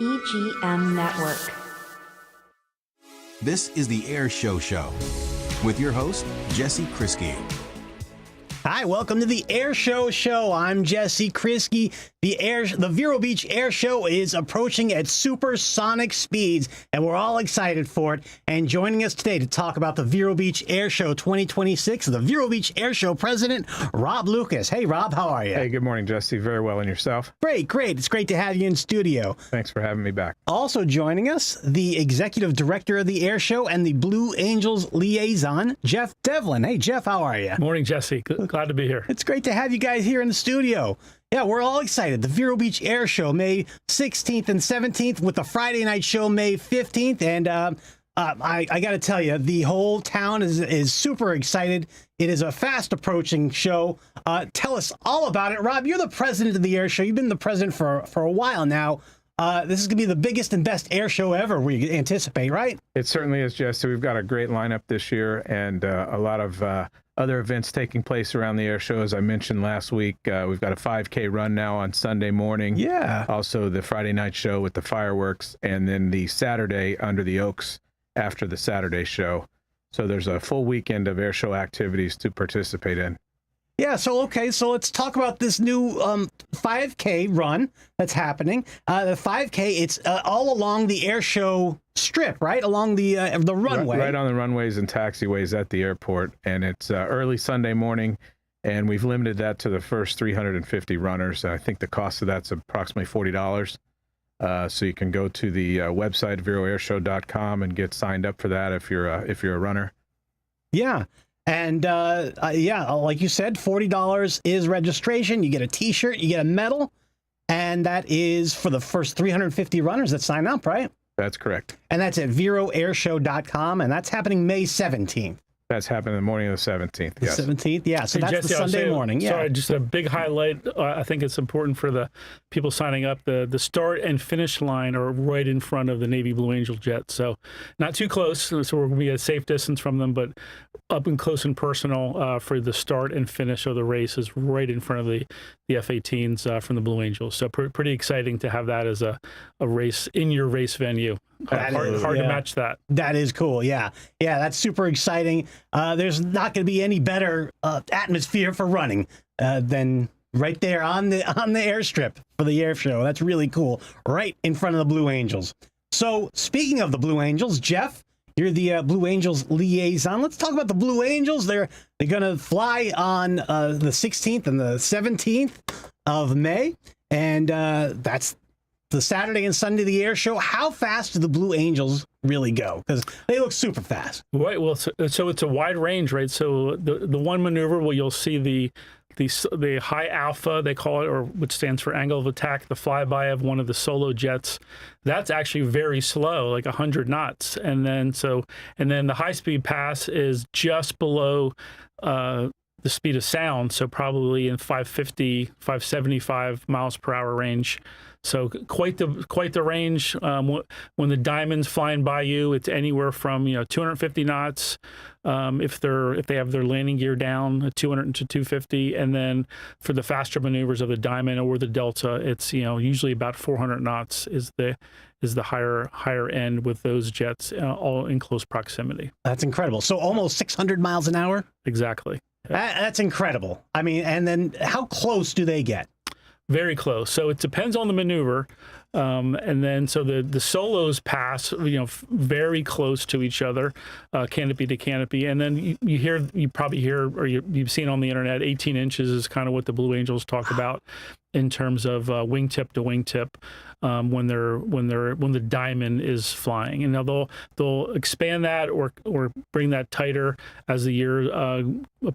EGM Network. This is the Air Show with your host, Jesse Krisky. Hi, welcome to the Air Show. I'm Jesse Krisky. The Vero Beach Air Show is approaching at supersonic speeds, and we're all excited for it. And joining us today to talk about the Vero Beach Air Show 2026 is the Vero Beach Air Show president, Rob Lucas. Hey, Rob, how are you? Hey, good morning, Jesse. Very well, and yourself? Great. It's great to have you in studio. Thanks for having me back. Also joining us, the executive director of the Air Show and the Blue Angels liaison, Jeff Devlin. Hey, Jeff, how are you? Morning, Jesse. Glad to be here. It's great to have you guys here in the studio. Yeah, we're all excited. The Vero Beach Air Show, May 16th and 17th, with the Friday night show, May 15th. And I got to tell you, the whole town is super excited. It is a fast approaching show. Tell us all about it. Rob, you're the president of the Air Show. You've been the president for a while now. This is going to be the biggest and best air show ever, we anticipate, right? It certainly is, Jesse. We've got a great lineup this year and a lot of other events taking place around the air show. As I mentioned last week, we've got a 5K run now on Sunday morning. Yeah. Also the Friday night show with the fireworks, and then the Saturday under the Oaks after the Saturday show. So there's a full weekend of air show activities to participate in. Yeah, so let's talk about this new 5K run that's happening. The 5K, it's all along the air show strip, right? Along the runway. Right on the runways and taxiways at the airport. And it's early Sunday morning, and we've limited that to the first 350 runners. I think the cost of that's approximately $40. So you can go to the website, veroairshow.com, and get signed up for that if you're a runner. Yeah. And like you said, $40 is registration. You get a T-shirt, you get a medal, and that is for the first 350 runners that sign up, right? That's correct. And that's at veroairshow.com, and that's happening May 17th. That's happening the morning of the 17th. The yes. 17th, yeah. So Hey, that's Jesse, the Sunday morning. Yeah. Sorry, just a big highlight. I think it's important for the people signing up. The start and finish line are right in front of the Navy Blue Angel jet. So not too close. So we're going to be a safe distance from them, but up and close and personal for the start and finish of the race is right in front of the F-18s from the Blue Angels. So pretty exciting to have that as a race in your race venue. Hard to match that. That is cool. Yeah, that's super exciting. There's not going to be any better atmosphere for running than right there on the airstrip for the air show. That's really cool. Right in front of the Blue Angels. So speaking of the Blue Angels, Jeff, you're the Blue Angels liaison. Let's talk about the Blue Angels. They're going to fly on the 16th and the 17th of May, and that's the Saturday and Sunday of the air show. How fast do the Blue Angels really go? Because they look super fast. Right. Well, so it's a wide range, right? So the one maneuver where you'll see the high alpha, they call it, or which stands for angle of attack, the flyby of one of the solo jets. That's actually very slow, like 100 knots. And then the high speed pass is just below the speed of sound, so probably in 550, 575 miles per hour range. So quite the range. When the Diamond's flying by you, it's anywhere from 250 knots if they have their landing gear down, 200 to 250, and then for the faster maneuvers of the Diamond or the Delta, it's usually about 400 knots is the higher end with those jets, all in close proximity. That's incredible. So almost 600 miles an hour. Exactly. That's incredible. I mean, and then how close do they get? Very close. So it depends on the maneuver. And then so the solos pass, very close to each other, canopy to canopy. And then you probably hear, or you've seen on the internet, 18 inches is kind of what the Blue Angels talk about in terms of wingtip to wingtip when the Diamond is flying. And now they'll expand that or bring that tighter as the year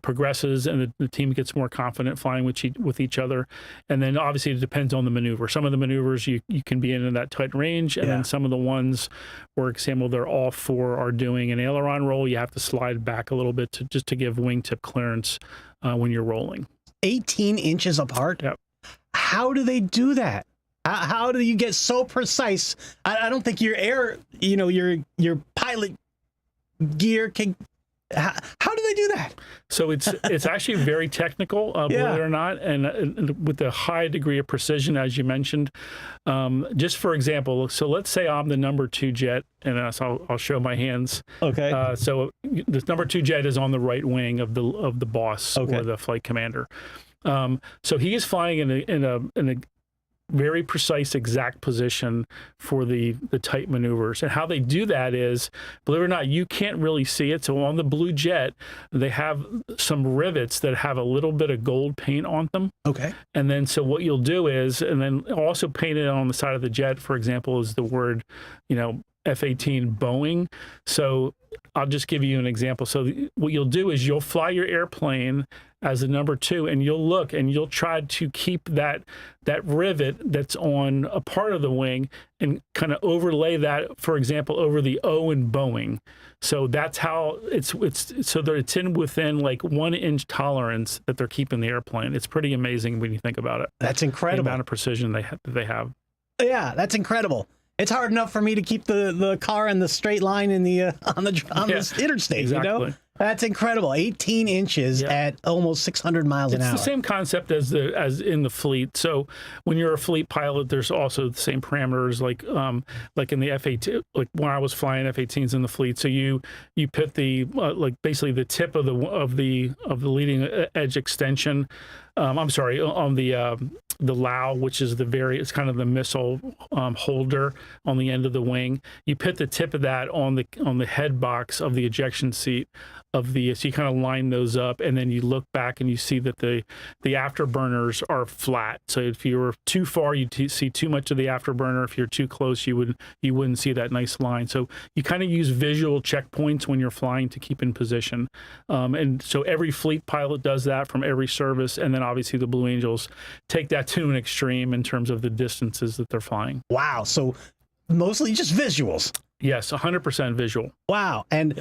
progresses and the team gets more confident flying with each other. And then obviously it depends on the maneuver. Some of the maneuvers you can be in that tight range, and then some of the ones, for example, they're all four are doing an aileron roll. You have to slide back a little bit just to give wingtip clearance when you're rolling. 18 inches apart. Yep. How do they do that? How do you get so precise? I don't think your pilot gear can How do they do that? So it's actually very technical, believe it or not, and with a high degree of precision, as you mentioned. Just for example, so let's say I'm the number 2 jet, and so I'll show my hands. Okay. So the number 2 jet is on the right wing of the boss or the flight commander. So he is flying in a very precise, exact position for the tight maneuvers. And how they do that is, believe it or not, you can't really see it. So on the blue jet, they have some rivets that have a little bit of gold paint on them. Okay. And then so what you'll do is, and then also painted on the side of the jet, for example, is the word, F-18 Boeing. So I'll just give you an example. So what you'll do is you'll fly your airplane as a number 2, and you'll look and you'll try to keep that rivet that's on a part of the wing and kind of overlay that, for example, over the O in Boeing. So that's how it's so that it's within like 1 inch tolerance that they're keeping the airplane. It's pretty amazing when you think about it. That's incredible. The amount of precision they have. Yeah, that's incredible. It's hard enough for me to keep the car in the straight line in the on the interstate. Exactly. That's incredible. 18 inches at almost 600 miles an hour. It's the same concept as in the fleet. So when you're a fleet pilot, there's also the same parameters like in the F-18, like when I was flying F-18s in the fleet. So you put the like basically the tip of the leading edge extension. I'm sorry, on the LAO, which is it's kind of the missile holder on the end of the wing. You put the tip of that on the head box of the ejection seat so you kind of line those up, and then you look back and you see that the afterburners are flat. So if you were too far, you'd see too much of the afterburner. If you're too close, you wouldn't see that nice line. So you kind of use visual checkpoints when you're flying to keep in position. And so every fleet pilot does that from every service, and then obviously the Blue Angels take that to an extreme in terms of the distances that they're flying. Wow. So mostly just visuals. Yes, 100% visual. Wow. And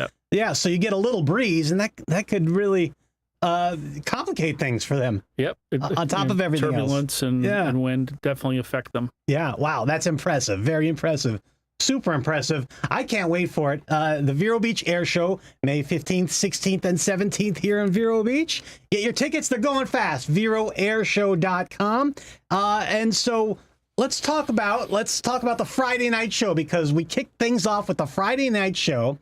so you get a little breeze, and that could really complicate things for them. Yep. On top of everything turbulence else. and wind definitely affect them. Yeah. Wow. That's impressive. Very impressive. Super impressive. I can't wait for it. The Vero Beach Air Show, May 15th, 16th, and 17th here in Vero Beach. Get your tickets. They're going fast. VeroAirShow.com. And so let's talk about the Friday night show, because we kicked things off with the Friday night show,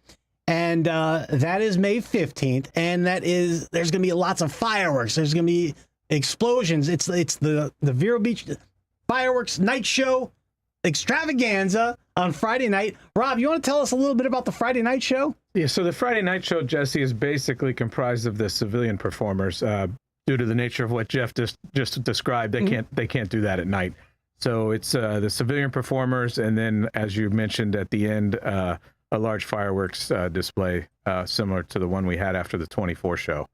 and that is May 15th, and there's going to be lots of fireworks. There's going to be explosions. It's the Vero Beach Fireworks Night Show Extravaganza on Friday night. Rob, you want to tell us a little bit about the Friday night show? Yeah, so the Friday night show, Jesse, is basically comprised of the civilian performers. Due to the nature of what Jeff just described, they can't do that at night. So it's the civilian performers, and then, as you mentioned at the end, a large fireworks display similar to the one we had after the 24 show.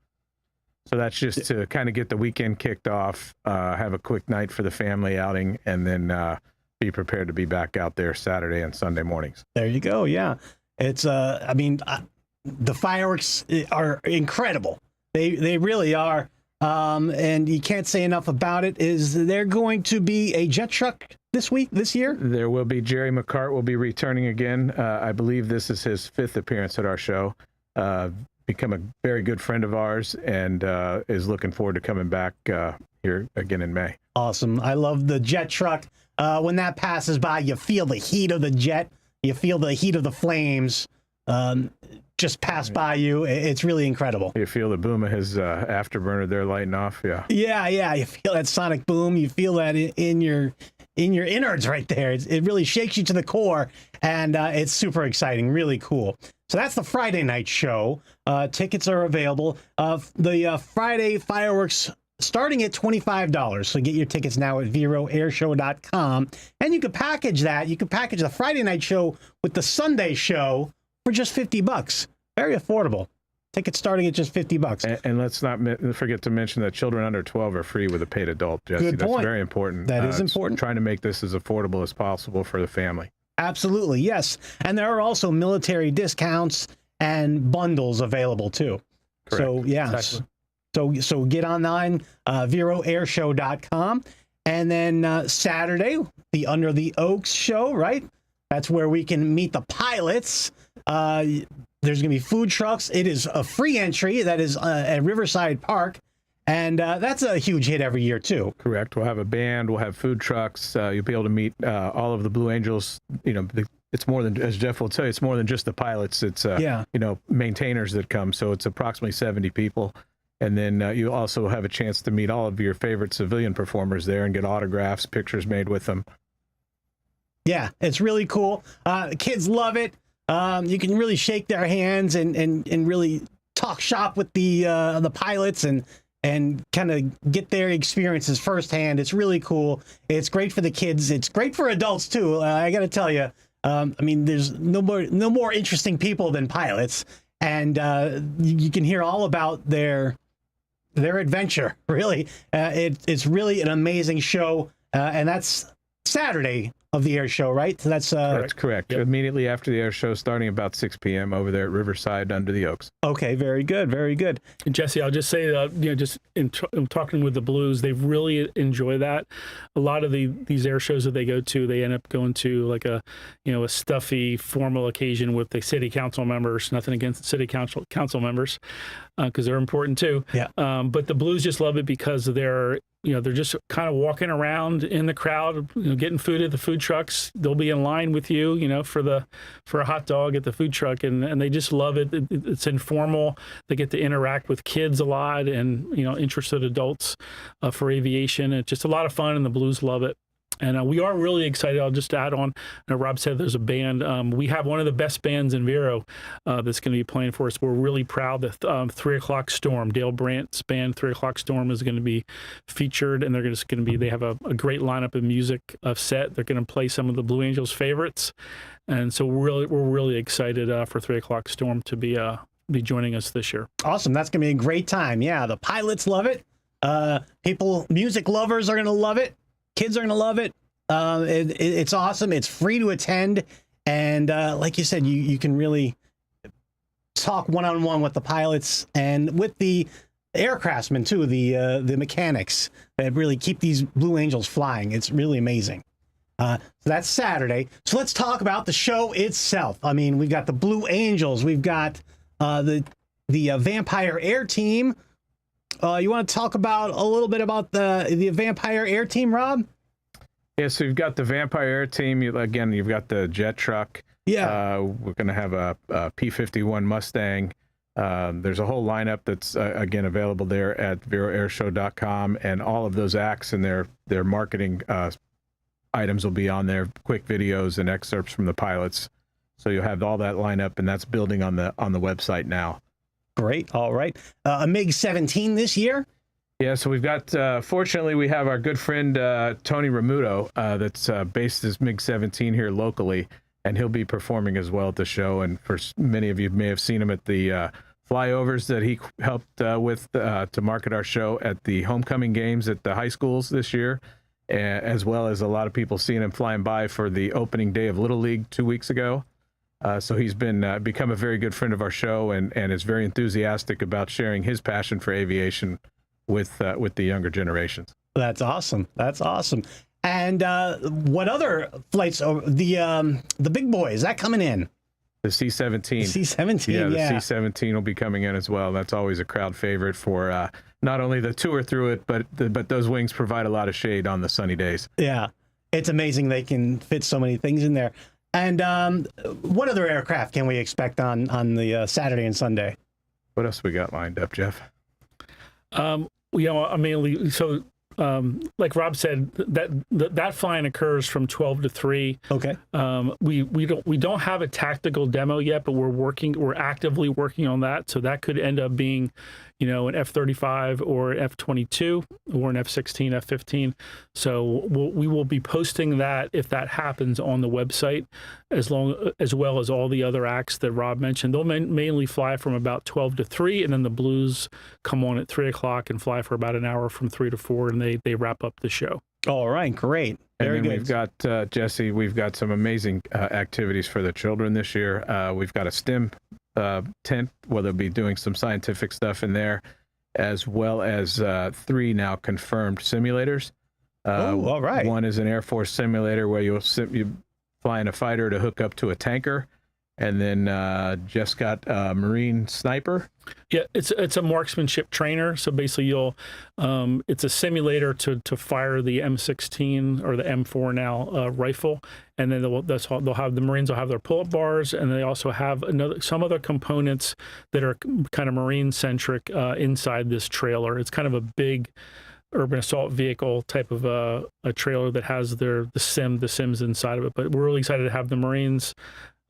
So that's just to kind of get the weekend kicked off, have a quick night for the family outing, and then be prepared to be back out there Saturday and Sunday mornings. There you go. Yeah. It's, the fireworks are incredible. They really are. And you can't say enough about it. Is there going to be a jet truck this year? There will be. Jerry McCart will be returning again. I believe this is his 5th appearance at our show. Become a very good friend of ours, and is looking forward to coming back here again in May. Awesome. I love the jet truck. When that passes by, you feel the heat of the jet. You feel the heat of the flames just pass by you. It's really incredible. You feel the boom of his afterburner there lighting off. Yeah. Yeah. You feel that sonic boom. You feel that in your innards right there. It really shakes you to the core, and it's super exciting. Really cool. So that's the Friday night show. Tickets are available. The Friday fireworks starting at $25. So get your tickets now at VeroAirShow.com. And you can package that. You can package the Friday night show with the Sunday show for just $50. Very affordable. Tickets starting at just $50. And let's not forget to mention that children under 12 are free with a paid adult, Jesse. Good point. That's very important. That is important. Trying to make this as affordable as possible for the family. Absolutely, yes. And there are also military discounts and bundles available too. Correct. So, yeah. Exactly. So get online, VeroAirShow.com. And then Saturday, the Under the Oaks show, right? That's where we can meet the pilots. There's going to be food trucks. It is a free entry. That is at Riverside Park. And that's a huge hit every year, too. Correct. We'll have a band. We'll have food trucks. You'll be able to meet all of the Blue Angels. You know, it's more than, as Jeff will tell you, it's more than just the pilots. It's, you know, maintainers that come. So it's approximately 70 people. And then you also have a chance to meet all of your favorite civilian performers there and get autographs, pictures made with them. Yeah, it's really cool. Kids love it. You can really shake their hands and really talk shop with the pilots and kind of get their experiences firsthand. It's really cool. It's great for the kids. It's great for adults too. I got to tell you. I mean, there's no more interesting people than pilots, and you can hear all about their adventure. Really, it's really an amazing show, and that's Saturday of the air show, right? So that's correct. Yep. Immediately after the air show, starting about 6 p.m. over there at Riverside under the Oaks. Okay, very good, very good. Jesse, I'll just say, you know, just in talking with the Blues, they really enjoy that. A lot of these air shows that they go to, they end up going to like a stuffy formal occasion with the city council members. Nothing against the city council members, because they're important too. Yeah. But the Blues just love it because they're just kind of walking around in the crowd, getting food at the food trucks. They'll be in line with you, for a hot dog at the food truck, and they just love it. It's informal. They get to interact with kids a lot and interested adults for aviation. It's just a lot of fun, and the Blues love it. And we are really excited. I'll just add on. Rob said there's a band. We have one of the best bands in Vero that's going to be playing for us. We're really proud that 3 O'Clock Storm, Dale Brandt's band, 3 O'Clock Storm, is going to be featured, and they have a great lineup of music set. They're going to play some of the Blue Angels favorites, and so we're really excited for 3 O'Clock Storm to be joining us this year. Awesome. That's going to be a great time. Yeah, the pilots love it. Music lovers are going to love it. Kids are going to love it. It's awesome. It's free to attend. And like you said, you can really talk one-on-one with the pilots and with the aircraftsmen, too, the mechanics that really keep these Blue Angels flying. It's really amazing. So that's Saturday. So let's talk about the show itself. I mean, we've got the Blue Angels. We've got the Vampire Air Team. You want to talk about a little bit about the Vampire Air Team, Rob? Yeah, so you've got the Vampire Air Team. You've got the jet truck. Yeah. We're going to have a P-51 Mustang. There's a whole lineup that's, again, available there at veroairshow.com, and all of those acts and their marketing items will be on there, quick videos and excerpts from the pilots. So you'll have all that lineup, and that's building on the website now. Great. All right. A MiG-17 this year? Yeah, so we've got, fortunately, we have our good friend Tony Ramuto that's based as MiG-17 here locally, and he'll be performing as well at the show. And for many of you may have seen him at the flyovers that he helped with to market our show at the homecoming games at the high schools this year, as well as a lot of people seeing him flying by for the opening day of Little League 2 weeks ago. So he's become a very good friend of our show and is very enthusiastic about sharing his passion for aviation with the younger generations. That's awesome. That's awesome. And what other flights? The big boy, is that coming in? The C-17. The C-17, yeah. The C-17 will be coming in as well. That's always a crowd favorite for not only the tour through it, but those wings provide a lot of shade on the sunny days. Yeah, it's amazing they can fit so many things in there. And what other aircraft can we expect on the Saturday and Sunday? What else we got lined up, Jeff? Mainly, so like Rob said, that flying occurs from 12 to 3. Okay. We don't have a tactical demo yet, but we're actively working on that. So that could end up being, an F-35 or F-22 or an F-16, F-15. So we will be posting that if that happens on the website, as well as all the other acts that Rob mentioned. They'll mainly fly from about 12 to 3, and then the Blues come on at 3 o'clock and fly for about an hour from 3 to 4, and they wrap up the show. All right, great. Very and then good. We've got, Jesse, we've got some amazing activities for the children this year. We've got a STEM tent where they'll be doing some scientific stuff in there, as well as 3 now confirmed simulators. All right. One is an Air Force simulator where you fly in a fighter to hook up to a tanker, And then just got a Marine Sniper. Yeah, it's a marksmanship trainer. So basically, it's a simulator to fire the M16 or the M4 now rifle, and then they'll have the Marines will have their pull-up bars, and they also have some other components that are kind of Marine centric inside this trailer. It's kind of a big urban assault vehicle type of a trailer that has the Sims inside of it. But we're really excited to have the Marines.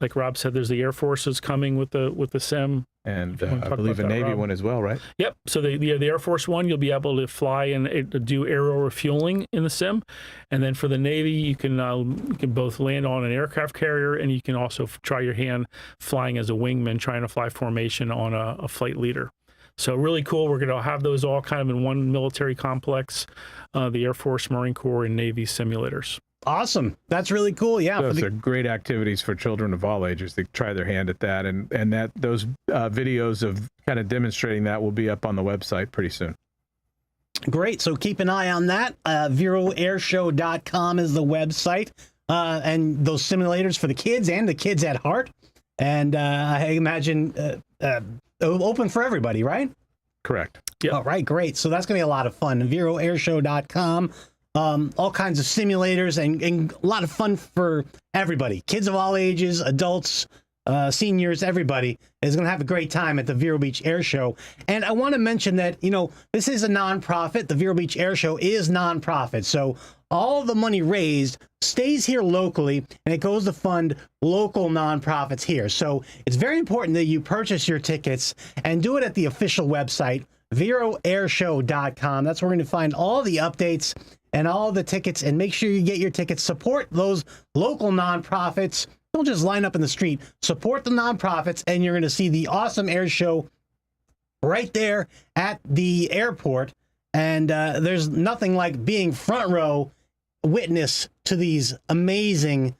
Like Rob said, there's the Air Forces coming with the sim. And I believe a Navy one as well, right? Yep. So the Air Force one, you'll be able to fly and do aerial refueling in the sim. And then for the Navy, you can both land on an aircraft carrier, and you can also try your hand flying as a wingman, trying to fly formation on a flight leader. So really cool. We're going to have those all kind of in one military complex, the Air Force, Marine Corps, and Navy simulators. Awesome. That's really cool. Yeah. Those are great activities for children of all ages to try their hand at that. And that those videos of kind of demonstrating that will be up on the website pretty soon. Great. So keep an eye on that. VeroAirShow.com is the website. And those simulators for the kids and the kids at heart. And I imagine open for everybody, right? Correct. Yeah. All right. Great. So that's going to be a lot of fun. VeroAirShow.com. All kinds of simulators and a lot of fun for everybody. Kids of all ages, adults, seniors, everybody is going to have a great time at the Vero Beach Air Show. And I want to mention that, this is a nonprofit. The Vero Beach Air Show is nonprofit. So all the money raised stays here locally, and it goes to fund local nonprofits here. So it's very important that you purchase your tickets and do it at the official website, VeroAirShow.com. That's where we're going to find all the updates and all the tickets, and make sure you get your tickets. Support those local nonprofits. Don't just line up in the street. Support the nonprofits, and you're going to see the awesome air show right there at the airport. And there's nothing like being front row witness to these amazing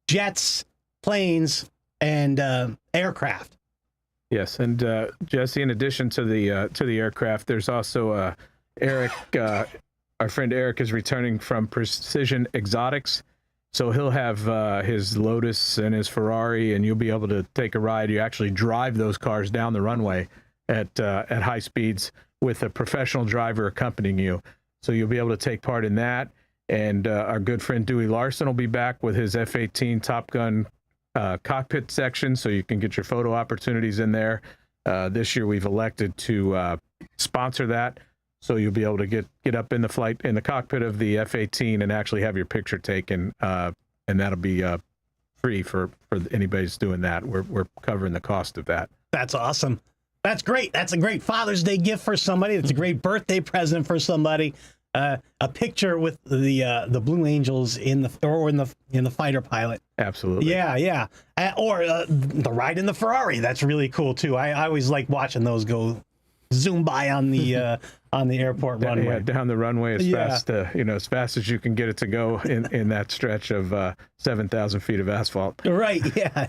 jets, planes, and aircraft. Yes, and Jesse, in addition to the aircraft, there's also Eric, our friend Eric, is returning from Precision Exotics, so he'll have his Lotus and his Ferrari, and you'll be able to take a ride. You actually drive those cars down the runway at high speeds with a professional driver accompanying you. So you'll be able to take part in that. And our good friend Dewey Larson will be back with his F-18 Top Gun cockpit section, so you can get your photo opportunities in there. This year we've elected to sponsor that. So you'll be able to get up in the cockpit of the F-18 and actually have your picture taken, and that'll be free for anybody who's doing that. We're covering the cost of that. That's awesome. That's great. That's a great Father's Day gift for somebody. It's a great birthday present for somebody. A picture with the Blue Angels in the fighter pilot. Absolutely. Yeah. Or the ride in the Ferrari. That's really cool too. I always like watching those go zoom by on the airport runway. Yeah, down the runway as fast as you can get it to go in that stretch of 7,000 feet of asphalt. Right.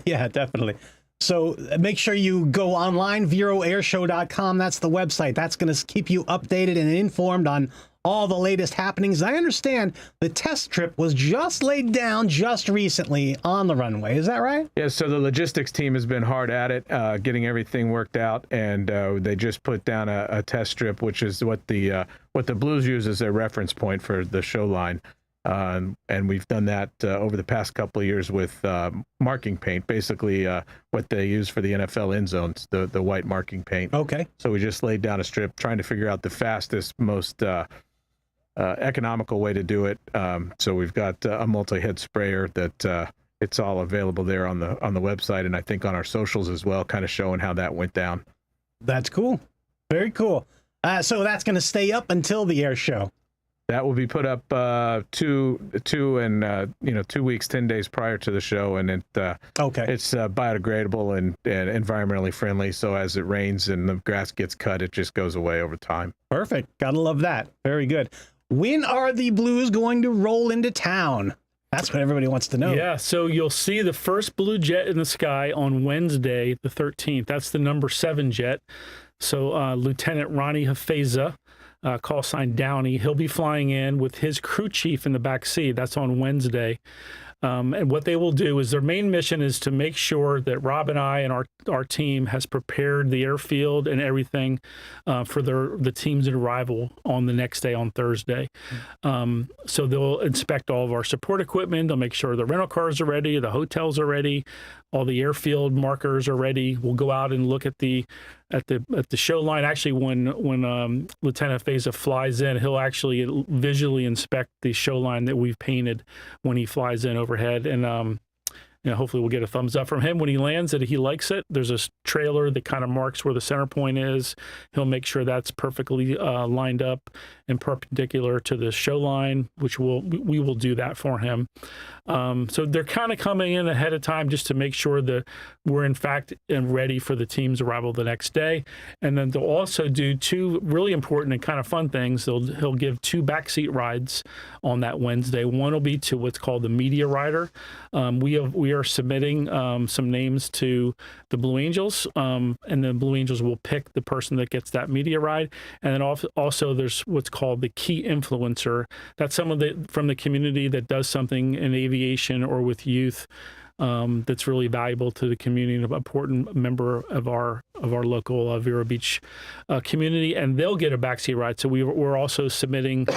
Yeah, definitely. So make sure you go online, VeroAirShow.com. That's the website. That's going to keep you updated and informed on all the latest happenings. I understand the test strip was just laid down just recently on the runway. Is that right? Yeah, so the logistics team has been hard at it, getting everything worked out, and they just put down a test strip, which is what the Blues use as their reference point for the show line. And we've done that over the past couple of years with marking paint, basically what they use for the NFL end zones, the white marking paint. Okay. So we just laid down a strip, trying to figure out the fastest, most economical way to do it. So we've got a multi-head sprayer that it's all available there on the website, and I think on our socials as well, kind of showing how that went down. That's cool. Very cool. So that's going to stay up until the air show. That will be put up 2 weeks, 10 days prior to the show, and it's biodegradable and environmentally friendly. So as it rains and the grass gets cut, it just goes away over time. Perfect. Gotta love that. Very good. When are the Blues going to roll into town? That's what everybody wants to know. Yeah, so you'll see the first blue jet in the sky on Wednesday, the 13th. That's the number 7 jet. So Lieutenant Ronnie Hafeza, call sign Downey, he'll be flying in with his crew chief in the back seat. That's on Wednesday. And what they will do is their main mission is to make sure that Rob and I and our team has prepared the airfield and everything for the team's arrival on the next day on Thursday. So they'll inspect all of our support equipment. They'll make sure the rental cars are ready, the hotels are ready, all the airfield markers are ready. We'll go out and look at the show line. Actually, when Lieutenant Feza flies in, he'll actually visually inspect the show line that we've painted when he flies in overhead, and hopefully we'll get a thumbs up from him when he lands that he likes it. There's a trailer that kind of marks where the center point is. He'll make sure that's perfectly lined up and perpendicular to the show line, which we will do that for him. So they're kind of coming in ahead of time just to make sure that we're in fact ready for the team's arrival the next day. And then they'll also do two really important and kind of fun things. He'll give 2 backseat rides on that Wednesday. One will be to what's called the media rider. We are submitting some names to the Blue Angels, and the Blue Angels will pick the person that gets that media ride. And then also there's what's called the key influencer. That's someone from the community that does something in aviation or with youth that's really valuable to the community, an important member of our local Vero Beach community, and they'll get a backseat ride. So we're also submitting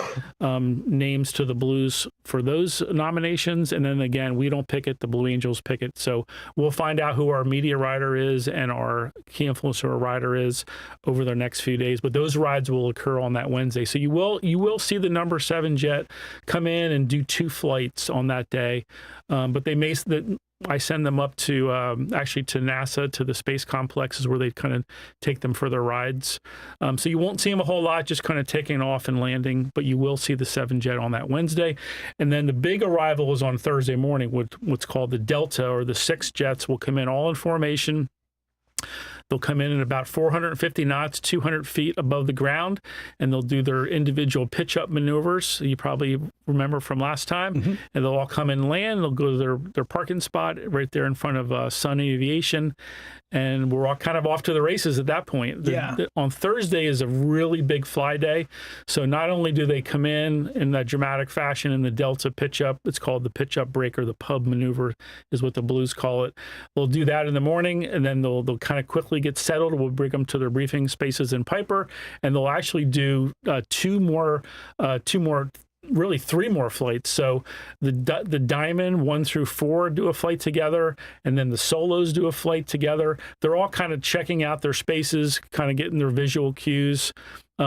names to the Blues for those nominations, and then again, we don't pick it; the Blue Angels pick it. So we'll find out who our media rider is and our key influencer rider is over the next few days. But those rides will occur on that Wednesday. So you will see the number 7 jet come in and do 2 flights on that day, but I send them up to actually to NASA, to the space complexes where they kind of take them for their rides. So you won't see them a whole lot, just kind of taking off and landing, but you will see the 7 jet on that Wednesday. And then the big arrival is on Thursday morning, what's called the Delta, or the 6 jets will come in all in formation. They'll come in at about 450 knots, 200 feet above the ground, and they'll do their individual pitch-up maneuvers. You probably remember from last time. Mm-hmm. And they'll all come in and land. They'll go to their parking spot right there in front of Sun Aviation, and we're all kind of off to the races at that point. On Thursday is a really big fly day, so not only do they come in that dramatic fashion in the Delta pitch-up, it's called the pitch-up break, or the pub maneuver is what the Blues call it. They'll do that in the morning, and then they'll kind of quickly get settled. We'll bring them to their briefing spaces in Piper, and they'll actually do 2 more, really 3 more flights. So the Diamond 1 through 4 do a flight together, and then the Solos do a flight together. They're all kind of checking out their spaces, kind of getting their visual cues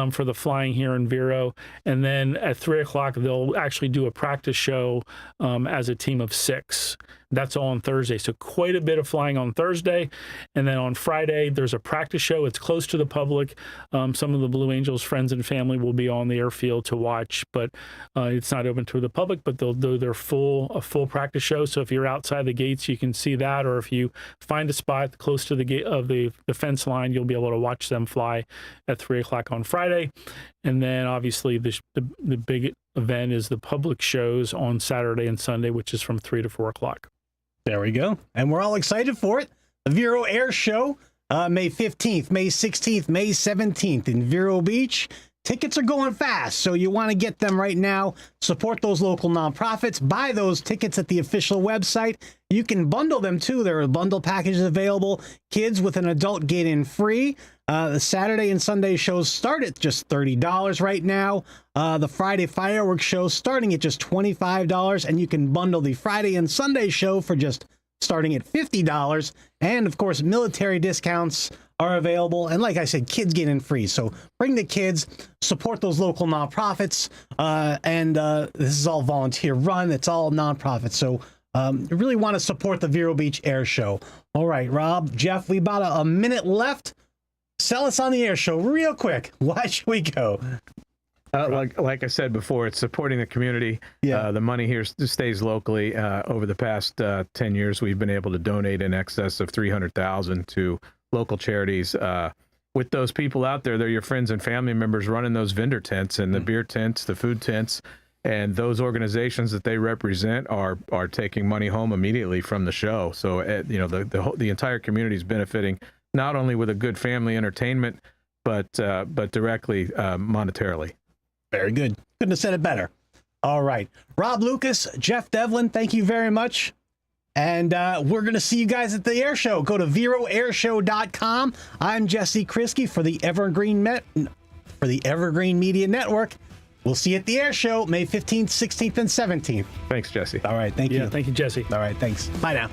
for the flying here in Vero. And then at 3 o'clock, they'll actually do a practice show as a team of 6. That's all on Thursday. So quite a bit of flying on Thursday. And then on Friday, there's a practice show. It's close to the public. Some of the Blue Angels friends and family will be on the airfield to watch, but it's not open to the public, but they'll do a full practice show. So if you're outside the gates, you can see that, or if you find a spot close to the gate of the fence line, you'll be able to watch them fly at 3 o'clock on Friday. And then obviously the big event is the public shows on Saturday and Sunday, which is from 3 to 4 o'clock. There we go. And we're all excited for it. The Vero Air Show, May 15th, May 16th, May 17th in Vero Beach. Tickets are going fast, so you want to get them right now. Support those local nonprofits. Buy those tickets at the official website. You can bundle them, too. There are bundle packages available. Kids with an adult get in free. The Saturday and Sunday shows start at just $30 right now. The Friday fireworks show starting at just $25, and you can bundle the Friday and Sunday show for just starting at $50. And of course, military discounts are available. And like I said, kids get in free. So bring the kids, support those local nonprofits. And this is all volunteer run. It's all nonprofit. So you really want to support the Vero Beach Air Show. All right, Rob, Jeff, we about a minute left. Sell us on the air show real quick. Why should we go? Like I said before, it's supporting the community. Yeah. The money here stays locally. Over the past 10 years, we've been able to donate in excess of $300,000 to local charities. With those people out there, they're your friends and family members running those vendor tents and the beer tents, the food tents, and those organizations that they represent are taking money home immediately from the show. So the entire community is benefiting, not only with a good family entertainment, but directly monetarily. Very good. Couldn't have said it better. All right. Rob Lucas, Jeff Devlin, thank you very much. And we're going to see you guys at the air show. Go to VeroAirShow.com. I'm Jesse Krisky for the Evergreen Media Network. We'll see you at the air show May 15th, 16th, and 17th. Thanks, Jesse. All right. Thank you. Thank you, Jesse. All right. Thanks. Bye now.